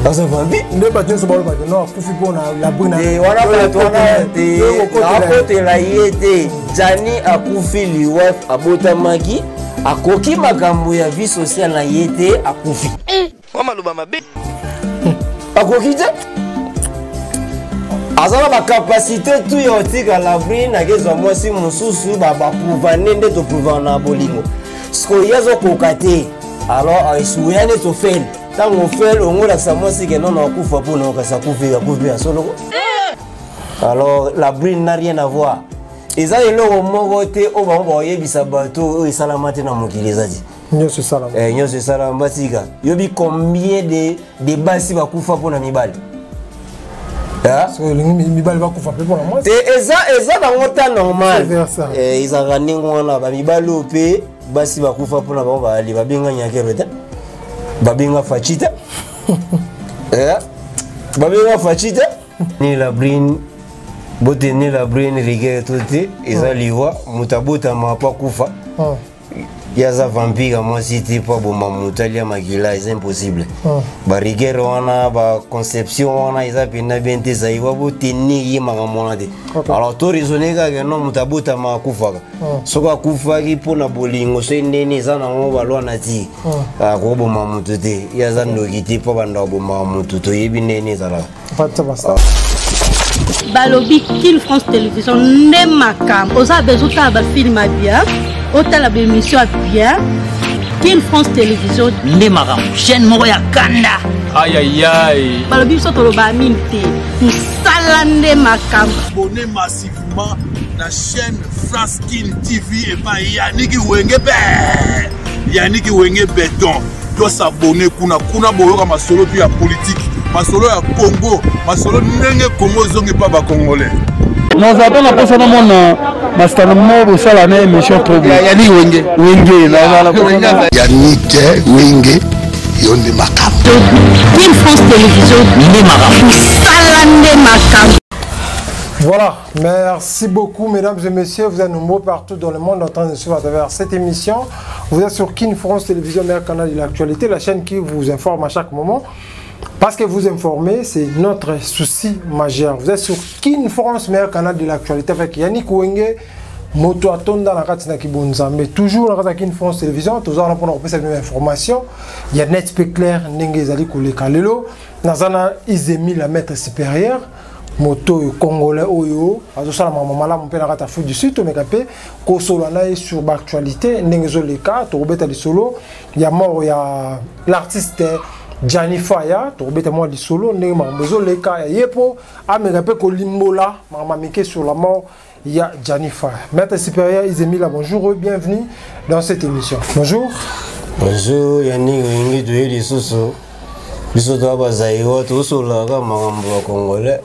Asa vambi. Ne pas dire ce bol pas non kufi pona la brune. Et wana côté la yete Jani akufi liwaf abotamaki akoki makambo ya vie sociale na yete akufi. Mama luba mabe. Akoki te. Azala ba capacité tout yotika la brune na kezo mwasi mususu ba prouver nende to prouver na bolingo. Sko yazo kokate. Alors aisuyane to fait. Tant on fait on la samosi que non akufa pour non kasa kufi à solo. Alors la brune n'a rien à voir. Et ça est là au mogote au bambo yebisa bato et salamate na mokili ezadi. Nyo se salam. Nyo se salam basika. Yobi combien de basi bakufa pour na mibali. Ah, so mibali bakufa pe pour moi. Et ça dans mon temps normal. Ils a rani ngona ba mibali ope basi bakufa pour na ba ali babinga nyakereta. Babinga fachita. Babinga fachita. Ni la brine bote ni la brine rigueur tout eza liwa mutabuta mapa kufa. Yaza vampire moi cité pas bon mamutalia magila c'est impossible. Ba rigueur wana ba conception wana isa pina bente zaiwa bote ni yima ngamonade. Alors to raisonner ka no mutabuta makufa. Soka kufa ki pona bolingo so nene za na ngo balwa na ti. Ko bo mamutute yaza ndokiti pa banda bo mamututo yebi nene zala. Pas basta. Balobi Kin France Télévision ne makam oza bezuta ba film bien ota la émission bien Kin France Télévision ne makam chaîne moko ya kanda aïe aïe aïe balobi so to ba minte tout sala ne makam abonnez massivement la chaîne France Kin TV et pas Yannick Wenge béton doit s'abonner kuna boyoka masolo puis ya politique masolo ya Congo masolo ndenge Congo zongi pa ba congolais nous avons passé dans mon master mo sala na émission problème Yannick Wenge na Yannick Wenge yonde makam Kin France Télévision ne makam sala ne makam. Voilà, merci beaucoup mesdames et messieurs, vous êtes nombreux partout dans le monde en train de suivre à travers cette émission. Vous êtes sur Kin France Télévision, meilleur canal de l'actualité, la chaîne qui vous informe à chaque moment. Parce que vous informer, c'est notre souci majeur. Vous êtes sur Kin France, meilleur canal de l'actualité avec Yannick Wenge, Moto Atonda, la Katina Kibunza. Mais toujours dans Kin France Télévision, toujours là pour nous repérer cette même information. Il y a net clair, Nenge Zali Koule Kalelo, Nazana Izemi, la maître supérieure. Moto congolais oyo azosala mamala mon père rata Afrique du Sud mais capé ko solo na sur l'actualité ndengezo leka to robeta li solo ya mort ya l'artiste Jani Faya to robeta moi li solo ndenge mambezo leka yepo ameka pe ko limbola mamamike sur la mort ya Jani Faya. Maître supérieur Izemila, bonjour et bienvenue dans cette émission. Bonjour. Bonjour Yannick Wenge de Lisoso. Bisoto bazaïwa to sola ka makambo congolais.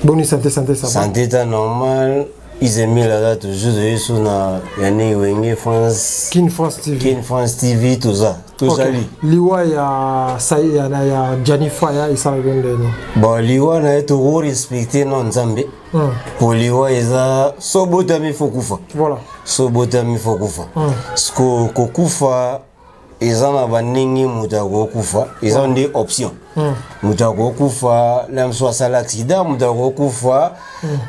Bonne santé ça va. Santé ta normal. Izemi la toujours de sur na Yannick Wenge France. Kin France TV. Kin France TV tout ça. Tout ça li. Liwa ya Saya ya Jani Faya isa ngende no. Bon liwa na to respecter non Nzambe. Pour liwa eza sobota mi fokufa. Voilà. Sobota mi fokufa. Sko kokufa ezana baningi mutako kufa ezana des options mutako kufa la mswasa l'accident mutako kufa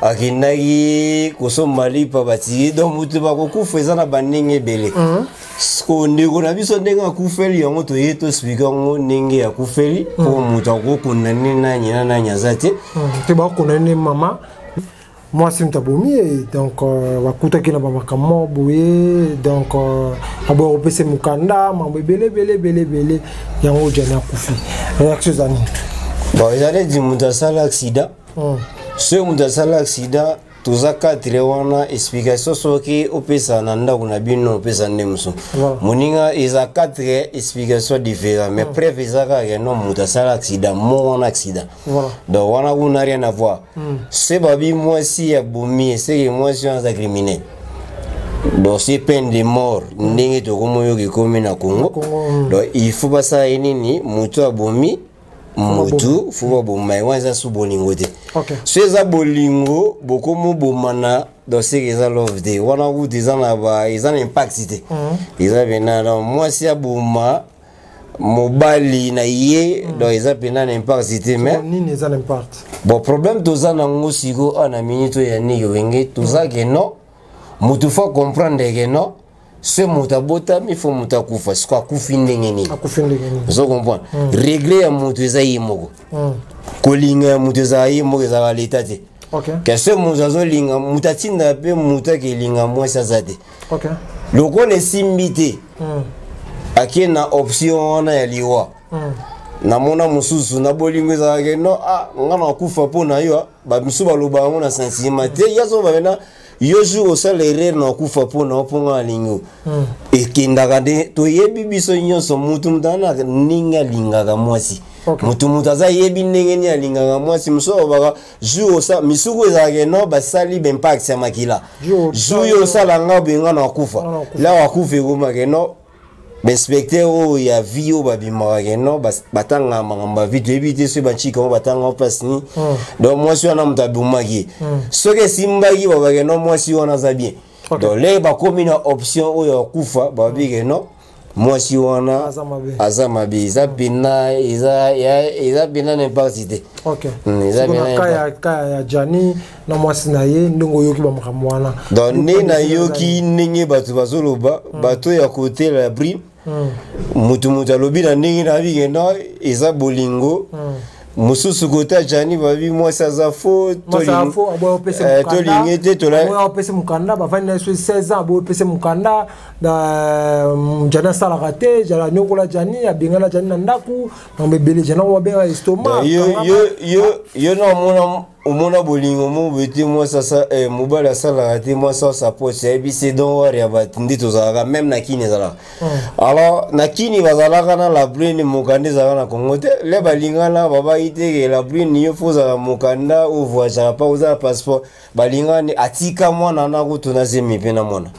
akinaki kosomali pa bati donc mutako kufa ezana baningi belé sko ndeko na biso ndenga kufeli yango to yeto speaker ngo ningi ya kufeli pour mutako kunani na nyina na nyazate te ba konane mama moi c'est Mtabomi donc wakuta kina ba makamo boye donc abo opese mukanda mambo belé yango jana kufi réaction zani bon ils dit mutasala accident ce mutasala accident toza quatre wana explication soki opesa nanda kuna bino opesa ndemso moninga eza quatre explications différentes mais preuve ezaka que non mutasala accident mon accident donc wana kuna rien à voir c'est babi moi si ya bomi c'est que moi je suis un criminel donc c'est peine de mort ndenge to komoyo ki komi na Congo donc il faut pas ça nini mutu abomi mutu faut bomai wanza su bolingo te ceza bolingo bokomo bomana dans ce que love de wana ku dizana ba izana impact te iza bena moi si aboma mobali na ye donc eza pena n'impact cité mais nini eza n'impact bon problème toza nango siko ana minute ya niki wenge toza ke non mutu fa comprendre ke non ce mutu abotami fo mutu akufa siko akufi ndenge nini ozo comprendre régler ya mutu eza ye moko kolinga ya mutu eza ye moko eza leta te ke ce mutu azolinga mutu atinda mpe mutu akelinga mwasi aza te lokola esimbi te ake na option wana ya liwa namona mosusu na bolingo ezalaka no nga na kufa mpo na yo bamisu balobaka yango na sentiment te yazo babena yo jour osala erreur na kufa mpo na yo mpo nga nalingi ekendaka nde toyebi biso nyonso mutu mutana ninga alingaka mwasi mutu aza yebi ndenge nini alingaka mwasi mosusu alobaka jour osala misuku ezalaka no basali b'impact ya makila jour yo osala nga benga na kufa la wakufa ekomaka no l'inspecteur o ya vie o babimaka no batanga mangamba vite ebite so banchika o batanga place ni donc moi si wana mutabumaki soke simbaki babaka no moi si wana za bien donc les ba komi na option o ya kufa babike no moi si wana azamabi za bina iza bina n'impact te iza bina kaya Jani na mwasi na ye ndongo yoki ba makamwana donc ne na yoki ndenge batu bazoloba bato ya côté la bri mutu alobi na ndenge na bige no eza bolingo mususu kota Jani babi mwasi aza fo tolingi te tola opese mukanda bavandi na 16 ans abo opese mukanda na Jani asalaka te jala nyokola Jani abengana Jani na ndaku na mbebele Jani wabenga estomac yo na omona bolingo mo bete moi ça mobile asalaka te moi ça support ebi c'est donc wari ya batindi tozalaka même na kini ezalaka alors na kini bazalaka na la brune mokanda ezalaka na Congo te le balingana babai te la brune yo fozala mokanda ou voyagera pas oza passeport balingani atika mwana na kutuna zemi pe na mwana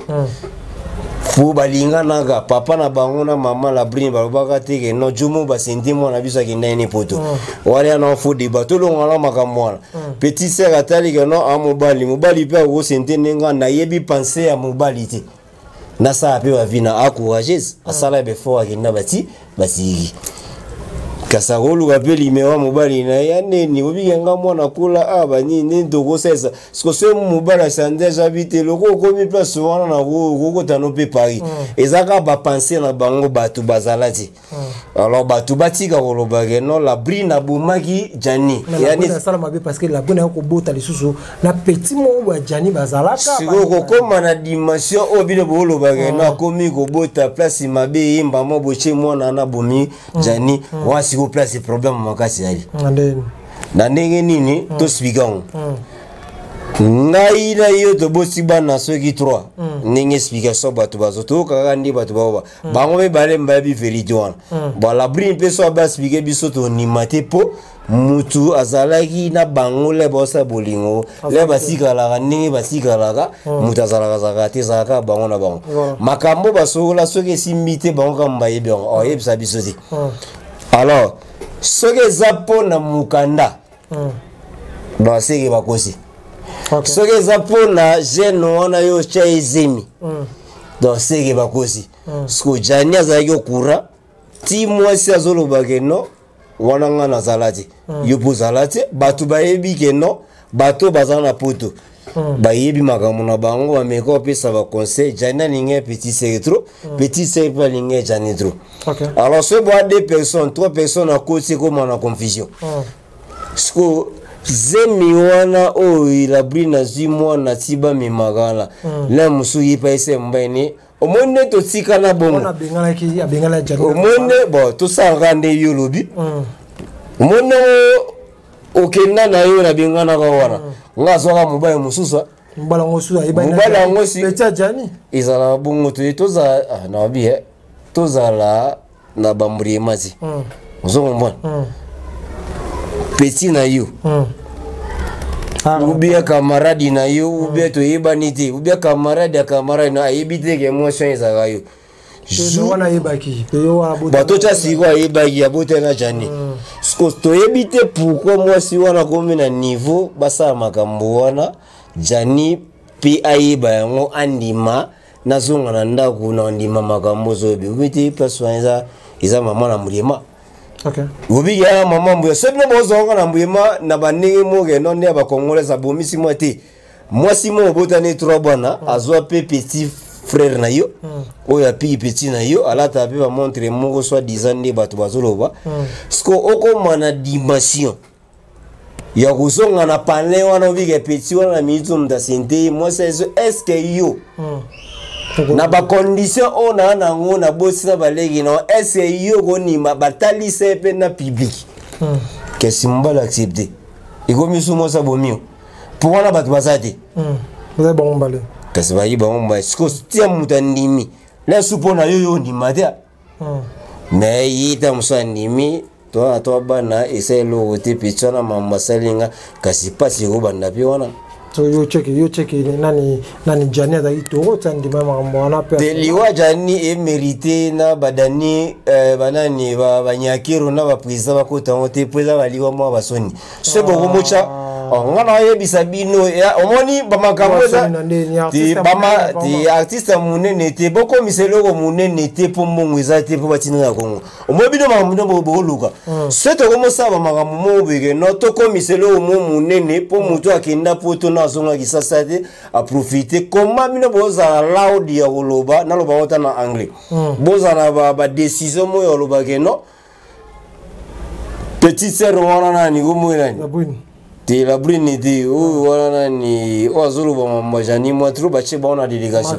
fu balingana ga papa na bango na mama la brine balobaka te ke no jumu basenti mwana biso akenda ni poto wali na fu de batolo ngala makamwana petit sœur atali ke no a mobali pe o senti nenga na yebi penser à mobali te na sa pe wa vina encourager asala be fo akenda bati kasarolu kapeli mewa mobali na yane ni obigenga mwana kula aba ni ndoko sesa siko se mobala sandeja habite loko komi place wana na ko tano pe Paris ezaka ba penser na bango batu bazalati alors batu batika koloba ke no la brine abumaki Jani yani sala mabe parce que la brine ko bota lisusu na petit mo wa Jani bazalaka siko ko koma na dimension obine boloba ke na komi ko bota place mabe imba mo boche mwana na bomi Jani wasi ko place problème makasi ali na ndenge nini to spikang ngai na yo to bosi bana soki 3 ndenge explication bato bazoto kaka ndi bato baoba bango be bale mbabi vérité wana ba la brine peso ba expliquer biso to nimate po mutu azalaki na bango le bosa bolingo le basikala ndenge basikala mutu azalaka zakate zaka bango na bango makambo basokola soki simbite bango kamba yebi o yebisa biso te alors soki zapo na mukanda ba seke bakosi soki zapo na jeune wana yo cha ezemi donc seke bakosi sko Jani azalaki okura ti mwasi azoloba ke no wana nga nazalati yo pozalati batu bayebi ke no bato bazala na poto bayebi makambo na bango bameka opesa baconseil Jani alingi petit seke trop petit seke pe alingi Jani trop alors ce bois 2 personnes 3 personnes à côté comme en confusion sko zemi wana o la brina zimwa na tiba mi magala la musu yipa ese mbene omone to tika na bongo na bengala ki abengala Jani omone bo to sangande yolobi omone okenda na yo na bengana ka wana ngazo ka mobile mususa mbala ngosu ayibana mbala ngosi peta Jani izala bongo to toza na bi tozala na bamburi mazi ozokomba petit na yo ubia camarade na yo ubia to yebani te ubia camarade na yebite ke emotion ezaka yo wana yebaki yo wana bato cha siko yebaki abote na Jani sko to yebite pourquoi moi si wana komi na niveau basa makambo wana Jani pi ayeba yango andima nazonga na ndako na ndima makambo zobi ubite place wana eza maman na Muriema. OK. Obi ya maman mbuya so bino bozonga na Muriema na banenge moge non ne ba congolais za bomisi moite. Moi Simon Botane 3 bwana azwa pe petit frère na yo oya pi petit na yo ala ta pe ba montrer mongo soit disant ne bato bazoloba sko oko mana dimension ya kuzonga na panle wana obige petit wana mizo mda sente moi c'est est-ce que yo na ba condition ona na ngona bosi na balegi na est-ce que yo koni ma batali sepe na public que simbala accepter iko misumo sa bomio pour wana bato bazate vous avez bon balé kasi bayi ba mba sko tia mutandimi la supo na yo ni madia mais yita musandimi to bana eselo wote pichana mama salinga kasi pasi go banda pi wana so yo check nani jani da ito tandi mama mwana pe de liwa jani e mérité na badani banani ba banyakiro na ba prisa ba kota wote peza baliwa mwa basoni se bogo mucha ngana yebisa bino ya omoni bamakamboza ti artiste munene te boko miseloko munene te po mongweza te po batina ya Kongo omobino mamundo boluka seto komo saba makambo mobege no to ko miselo munene po mutu akenda poto na zonga kisasa te a profiter koma bino boza loud ya koloba na loba wota na anglais boza na ba décision mo ya loba ke no petit sœur wana nani gomwelani te la brune de o wana ni o azulu ba majani mo trop ba che ba na délégation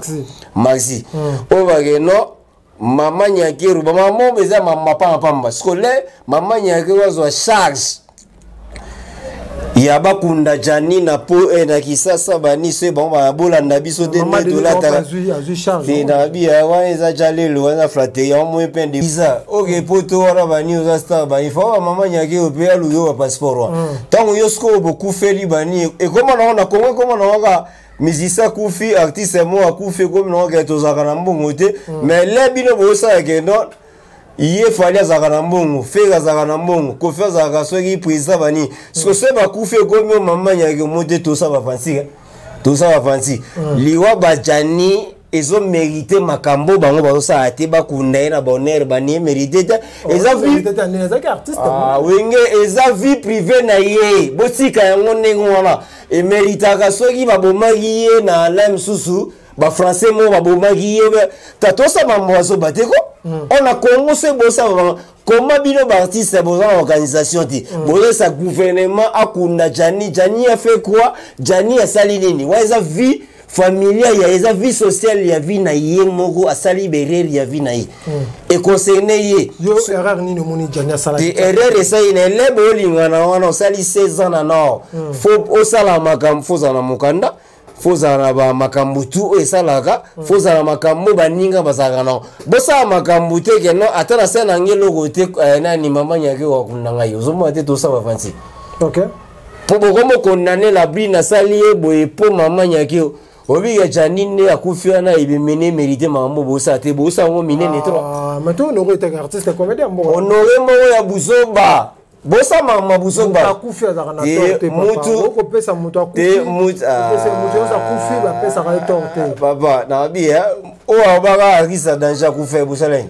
maxi o ba ke no mama nyakiru ba mama beza mama pamba skole mama nyakiru wazo charge ya bakunda jani na po na kisasa bani se bon ba bola na biso de dola ta te na bia wa eza jalelo wana frate ya mo pende visa oke poto ora bani uza star ba ifo mama nyakiru pe alu yo passeport wa tango yo sko beaucoup feli bani e koma na Kongo koma na ga musicien kufi artiste mo akufi comme no ga tozaka na mbongo te mais le bino bosa ke non iye fali azaka na mbongo fega azaka na mbongo kofi azaka soki prisa bani so se bakufi comme mama nyake mote to sa ba fancy liwa bajani ezo mérité makambo bango bazosa ate bakunda na bonheur bani mérité eza vie artiste wenge eza vie privée na ye botika yango ndenge wana e méritaka soki babomaki ye na lem susu ba français mo babomaki ye tatosa mambo azoba te ko on a Congo se bossa comment bino ba artiste boza organisation ti boza sa gouvernement akunda jani a fait quoi jani a sali nini wa eza vie familiale ya eza vie sociale ya vie na ye moko asali bereri ya vie na ye et concerné ye yo erreur nini moni jani a sala erreur esa ine lebo lingana wana osali 16 ans na nord faut osala makam foza na mukanda foza na ba makambutu esalaka foza na makambo baninga basaka na bosa makambu te ke no atana sana ngelo gote nani mama nyake wa kunanga yo zomo te to sa ba fancy OK po bokomo konane la brina salie boye po mama nyake obi ya janine akufia na ibimene mérité mambo bosa te bosa ngo minene trop maintenant on aurait été artiste comédien bon honoré mo ya buzoba bosa mama busoba akufia za kana torte mutu ko pesa mutu akufia mutu za kufia ba pesa ka torte papa na bia o abaka akisa danger kufia busaleni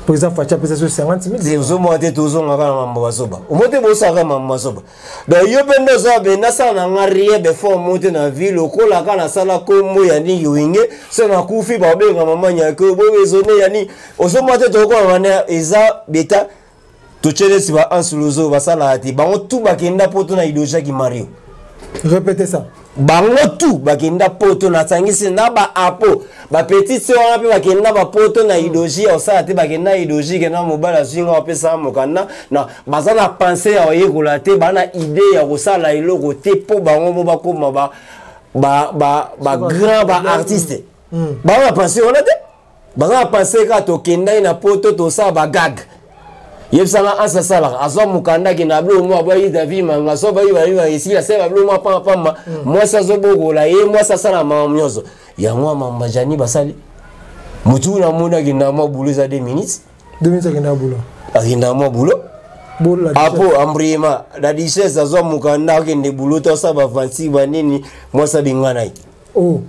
pour ça facha pesa 50,000 zezo mote tozo ngaka na mama basoba omote bosa ka mama basoba donc yo pendo za be na sana ngarie be fo mote na ville okola kana sala kombo ya ni winge so na kufia ba benga mama nyako bo bezone yani ozo mote to ko wana eza beta Tochele si ba ansuluzo basala ati bango tout bakenda poto na idosha ki Mario. Répétez ça. Bango tout bakenda poto na sangisi na ba apo ba petit se wana pe bakenda ba poto na idoji osala ati bakenda idoji ke na mobala zinga opesa mokanda na bazana penser ya yekola te bana idée ya kosala eloko te po bango mo bakoma ba grand ba artiste. Bana penser wana te. Bana penser ka tokenda na poto to sa ba gag. Yebsanga asa sala azwa mukanda ki na blo mo abayi David manga so bayi ici la seba blo mo pamba moi ça zo bogola ye moi ça sala mamnyozo ya moi mama jani basali mutu na muna ki na mo buluza 2 minutes ki na bulo akinda mo bulo apo ambrima la dichesse azwa mukanda ki ne bulo to sa ba fancy banini moi ça bingana oh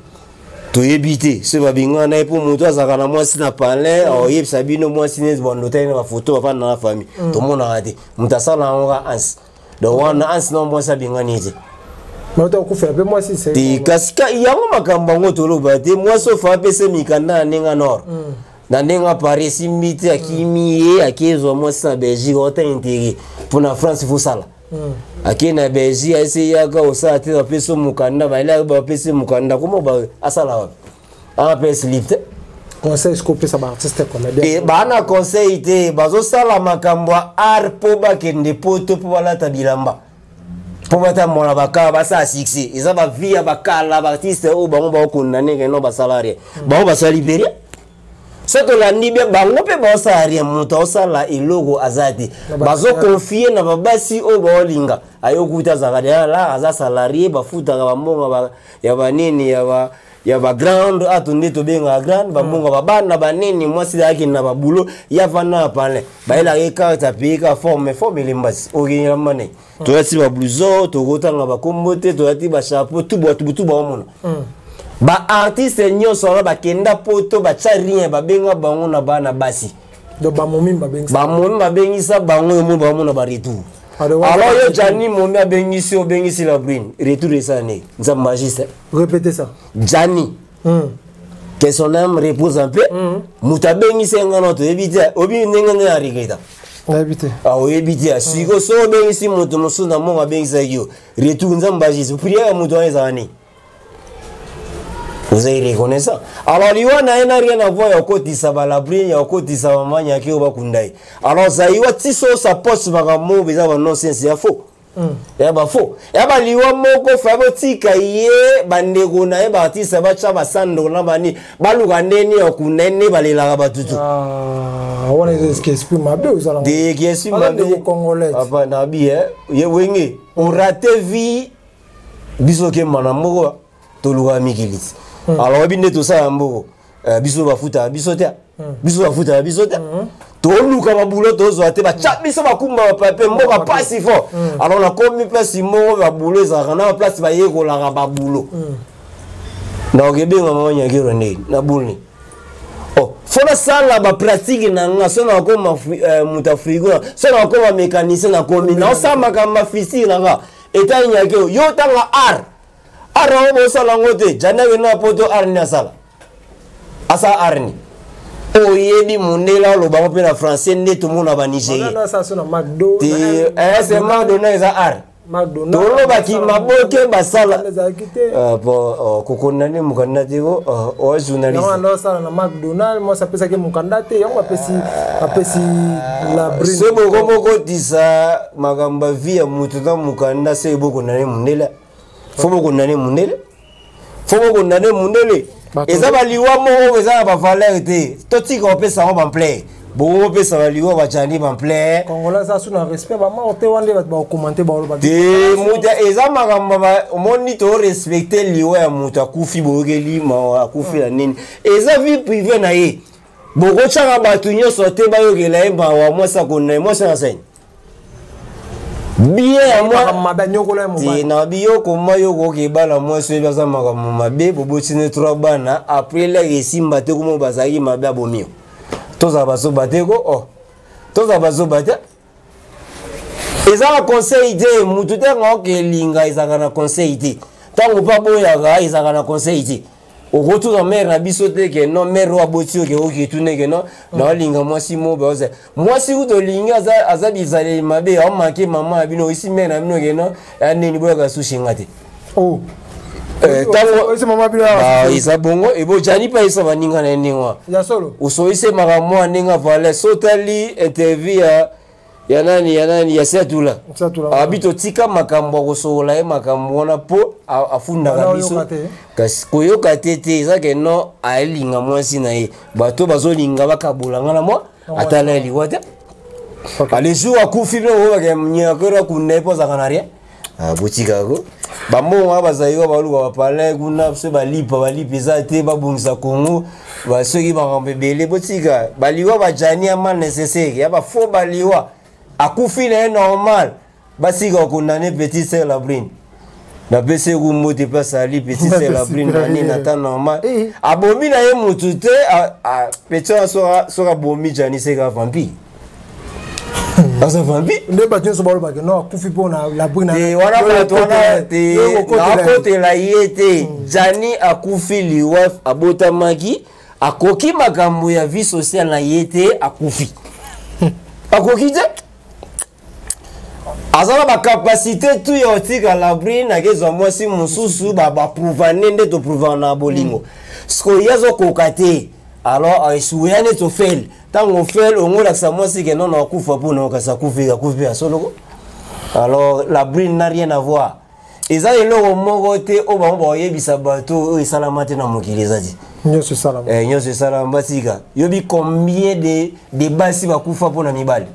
toyebite se babinga na pour moto azaka moi si na palais oyeb sabino moi si ne bon hôtel na photo avant na famille tout le monde a raté mutasala nga ans donc wana ans non moi sabinga nite mais to ko faire moi si c'est ti kasika yango makamba ngoto lo ba te moi so fa pese mikanda ninga nord na ninga Paris simite akimi akezo moi sa Belgique ota intérêt pour la France il faut ça là aki na Belgique essayer ka osa te pese mukanda ba ila ba pese mukanda comment ba asala wa a pese lifte conseil scope ça ba artiste comédien et ba na conseil te bazo sala makambo art po ba kende poto po la tabilamba po bata mona baka basa succès eza ba via bakala ba artiste o bango ba okundane ke no ba salarié ba ba salibéria soto la nibia bango pe ba salarié muta osala ilogo azati bazo confier na babasi o ba olinga ayokuta zakadela la aza salarié ba futa ba mbonga ba ya banini ya ba grand atunde to benga grand ba mbonga ba bana banini mwasi yake na babulo ya vana pale ba ela ke carte pika forme limbasi okinyala mane to yati ba blouson to gotanga ba kombote to yati ba chapeau tout ba mona ba artiste nyonso ba kenda poto ba charien ba benga bango na bana basi do ba momi ba bengisa bango mo ba mona ba retour alors yo Jani momi bengisi la brune retour ça né nza magiste répétez ça Jani que son âme repose un peu muta bengisi ngano to ebite obi nenga na rigeta habité ebite siko so bengisi muto musuna mo ba bengisa yo retour nza magiste prière muto ezani. Vous avez reconnu ça. Alors, il y a rien à voir au côté de Sabalabri, au côté de Samamania qui est au Bakundai. Alors, ça y est, si ça poste par un mot, mais ça va non, c'est faux. Il y a faux. Il y a des gens qui font des petits cahiers, bandego na ebati sabacha basando na bani balugandeni okunene balela batutu. On est ce qui exprime ma bé aux alentours. Des qui exprime ma bé congolais. Ah na bi ye wenge on rate vie bisoke manamoko toluga mikilis. Alors binde tout ça mbo biso bafuta bisote biso bafuta bisote to luka babulo to zo ate ba chabiso bakumba pape mboka pasi fo alors na komi pesi mo babulo za kana place ba yeko la babulo na ogebe ngama nyakiro ne na bulni oh fona sala ba pratique na nga sona ko muta frigo sona ko ba mécanicien na komi na osama kama fisi na nga eta nyakiro yo tanga art ara mo sala ngote janawe na poto arni sala asa arni o yebi munela lo ba pe na français ne tout monde ba Nigeria na ça sona McDo c'est McDo na za art McDo to lo ba ki maboke basala po kokondane mukandate ko o journaliste non sala na McDonald mo sa pesa ke mukandate yango apesi la brin so boko disa magamba via mutu ta mukanda se boko na munela Fomo kondane mundele eza baliwa mo eza ba valeur te toti ko pesa ba play bo pesa baliwa ba chani ba play kongola za suna respect ba ma te wande ba commenter ba de muta eza magamba ba moni to respecter liwa ya muta kufi bogeli ma kufi la nini eza vie privée na ye boko changa ba tunyo sote ba yogela ba wa mo sa konna mo sa sen bien moi na bio comment yo ko ke bala moi so baza makambo mabe bobotine 3 bana après la resimba te komo bazaki mabe abomio toza baso bateko toza baso bata eza conseil de mutu te ngoke linga ezaka na conseil te tango pa boya ga ezaka na conseil te au retour en mer na biso te ke no mer wa botio ke oki tune ke no na linga mwasi mo baza mwasi uto linga aza bizale mabe o manke mama abino isi mer na bino ke no aneni boya sushi ngate tango isi mama bino isa bongo ebo jani pa isa baninga na ningwa ya solo uso ise makamwa ninga vale sotali interview ya nani ya setula abito tika makambo kosola makambo na po afunda kabiso kasi koyoka tete ezake no alinga mwasi na ye bato bazolinga bakabulanga na mwa atala liwata alesu akufi no ba mnyakora kunepo za kanaria botika ko bamonga bazayiwa baluka bapale kuna se balipa zate babungisa Kongo basoki bakambebele botika baliwa bajani ama nécessaire ya ba fo baliwa akufi na normal basika condamné petit sœur la brine Na pese rumbo te pas ali petit c'est la brune nani nata normal. Abomi na ye mutute a petit sera bomi jani c'est ka vampire. Asa vampire. Ne ba tien so balo ba que non kufi po na la brune. Te wana ba tona te na kote la yete jani akufi liwaf abota maki akoki makambo ya vie sociale na yete akufi. Akoki te azala ba capacité tout ya otika la brine na kezo mwasi mususu ba prouvaner nde to prouver na bolingo sko yazo kokate alors aisuyane to fel tango fel ongola sa mwasi ke non akufa pona okasa kufika solo alors la brine n'a rien à voir eza eloko moko te oba oyebisa bato esalamate na mokili zati nyoso salama nyoso salama tika yobi combien de basi bakufa pona mibali.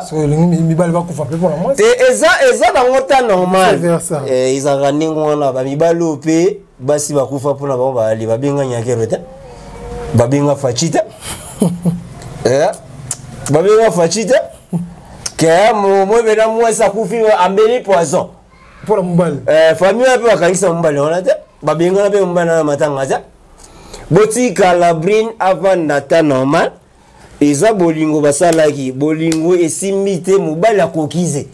So mibali ba kufa pe pour la moi. Te eza na ngota normal. Eza raningo wana ba mibali ope basi ba kufa pour na ba ali ba benga nyakero te. Ba benga fachita. Ba benga fachita. Ke mo bena moi sa kufi ambeli poison. Pour la mobile. Famille pe bakangisa mobile wana te. Ba benga na pe mobile na matanga za. Boti calabrine avant data normal. Eza bolingo basalaki bolingo esimite mobali akokize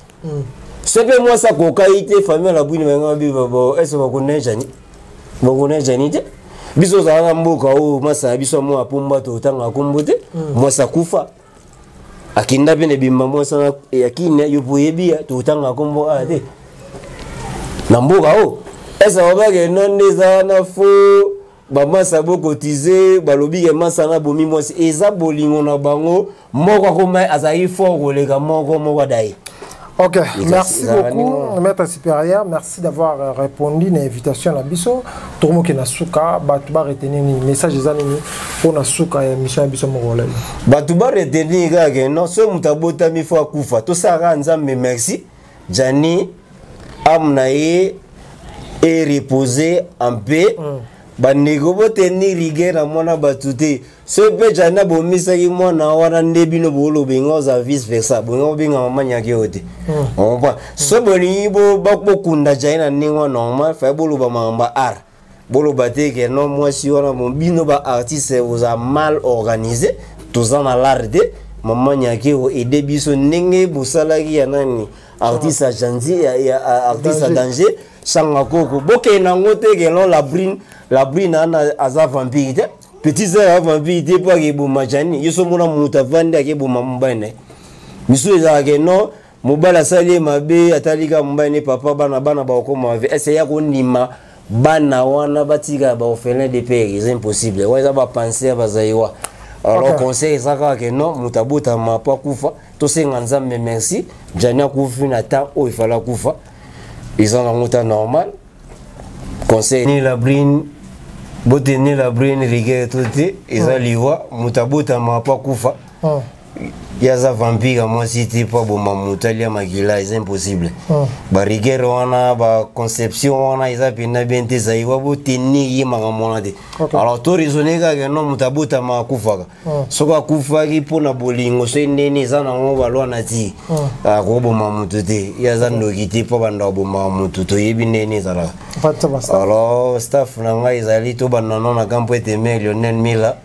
sepe moi sa kokaite famille la bwini banga bibabo eso bakoneja ni te biso za mboka o masa biso mo apumba to tanga kombote moi sa kufa akinda bene bimba moi sa yakine yoboyebia to tanga kombo ate na mboka o esa babage nondeza na fo Bama sabo cotisé balobi ke masana bomi mwasi eza bolingo na bango moko koma azai fort kolega moko dai. Ok, merci beaucoup maître supérieur, merci d'avoir répondu à l'invitation à biso. Tout le monde qui na suka batuba retenir ni message ezanini pour na suka ya mission biso mongolais. Batuba retenir ga non so mutabota mi fo akufa to sara nzambe merci Jani amnaye et reposer en paix. Banego boteni rigueur mona batute so pe jana bomisa ki mona wana ndebino bolo bengo za vice versa bongo benga mamanya ke ote on va so boni bo bakunda jaina ningo normal fa bolo ba mamba art bolo bateke non moi si wana mon bino ba artiste vous a mal organisé tous en alarde mamanya ke o aider biso ndenge bosalaki ya nani artiste agenti ya artiste danger sanga koko boke na ngote ke non la brune aza vampire petit zera vampire pas ke boma jani yeso mona muta vanda ke boma mbane misu eza ke no mobala sali mabe atalika mbane papa bana ba okoma ve essayer ko nima bana wana batika ba orphelin de père c'est impossible ouais ça va penser bazaiwa alors conseil ça que non mutabota ma pa kufa to senga nzambe merci jani akufi na temps o il fallait kufa ils ont la monta normal conseil ni la brune boteni la brune rigueur tout eza liwa mutabota ma pa kufa yaza vampire moi si tu pas bon mamutalia magila c'est impossible ba rigueur wana ba conception wana eza pena bente zaiwa boteni yima ngamona de alors to raisonner que non mutabota ma kufa soka kufa ki pona bolingo so nene eza na ngo balwa na ti ko bo mamutute yaza ndokiti po banda bo mamututo yebi nene zala alors staff na ngai ezali to banana na campo eteme Lionel Mila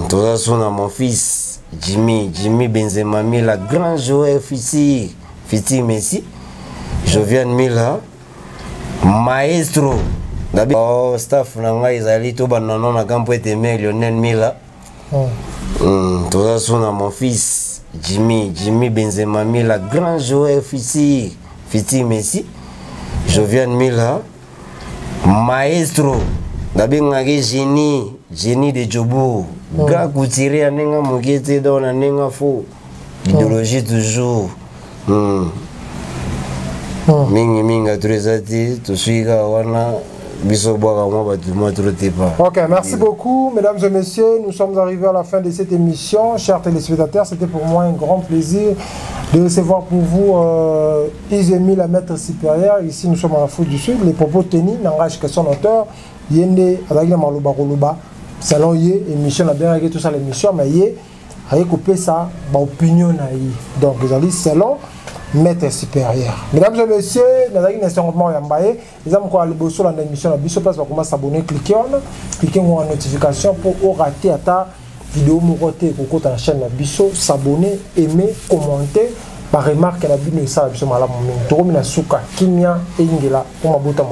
tout ça son mon fils Jimmy Benzema Mila, grand joueur Fiti Messi, Jovian Mila, maestro d'abord staff nanga ezali to banana na campo eteme Lionel Mila tout ça son mon fils Jimmy Benzema Mila, grand joueur Fiti Messi, Jovian Mila, maestro d'abord génie de Jobo gars couturier anenga mokete dans anenga faux idéologie toujours mingi trésati to suiga wana biso boka moi batu moi troté pas. OK, merci beaucoup mesdames et messieurs, nous sommes arrivés à la fin de cette émission. Chers téléspectateurs, c'était pour moi un grand plaisir de recevoir pour vous Izemi la maître supérieure. Ici nous sommes en Afrique du Sud, les propos tenus n'engagent que son auteur Yende avec la Maloba Roloba. Salon yé émission la bien tout ça l'émission mais yé avec coupé ça ba opinion na yi donc vous allez salon maître supérieur. Mesdames et messieurs, nous avons un enseignement Yambaye. Nous avons encore l'émission dans l'émission. Nous place pour s'abonner, cliquer en notification pour rater ta vidéo mourotée pour la chaîne Bisso, s'abonner, aimer, commenter. Par remarque, la vidéo est ça, Bisso Malam. Nous avons Souka, Kimia et Ingela pour ma bouta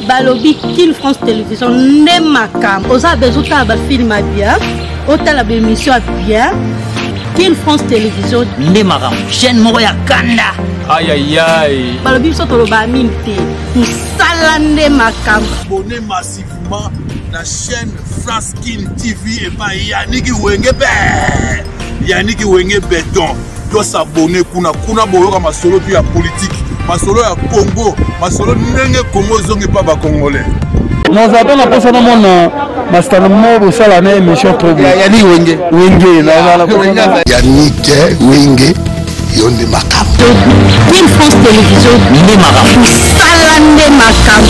Balobi Kin France Télévision n'est ma cam. Aux besoin de film bien, autant la émission bien. Kin France Télévision n'est ma cam. Chaîne Moya Kanda. Aïe aïe aïe. Balobi so toloba minte. Tout ça n'est ma cam. Abonnez massivement la chaîne France Kin TV et pas Yannick Wenge Yannick Wenge Béton. Doit s'abonner kuna boyoka masolo puis ya politique. Masolo ya Congo, masolo ndenge Congo zonge pa ba Congolais. Nous avons la personne à mon master mobile sala na émission problème. Yannick Wenge Yannick Wenge yonde makam. Kin France Télévision n'est ma cam. Tout ça n'est ma cam.